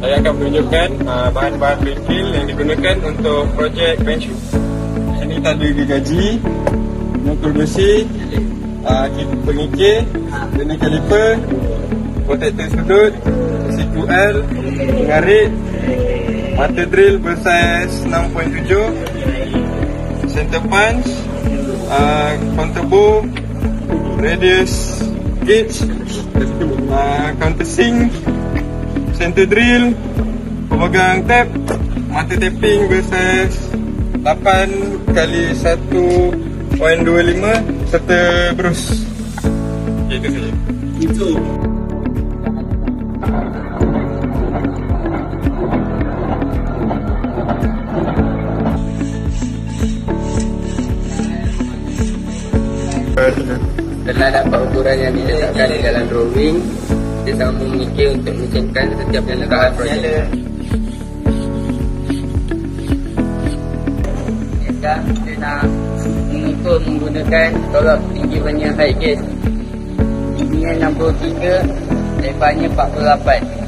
Saya akan menunjukkan bahan-bahan bengkel yang digunakan untuk projek benchwork. Ini tanda gergaji, mengukur besi, pengikir, ini kaliper, protektor sudut, siku L, pengarit, mata drill bersaiz 6.7, center punch, counter bow, radius gauge, countersink, center drill, pemegang tab, mata tapping bersaiz 8x1.25 serta brus. Itu saja. Itu. Setelah dapat ukuran yang diletakkan di dalam drawing, kita sama memikir untuk menciptakan setiap penyelenggaraan projek. Sekarang kita nak mengukur menggunakan tolak tinggi banyak high gauge. Tingginya 63, lebarnya 48.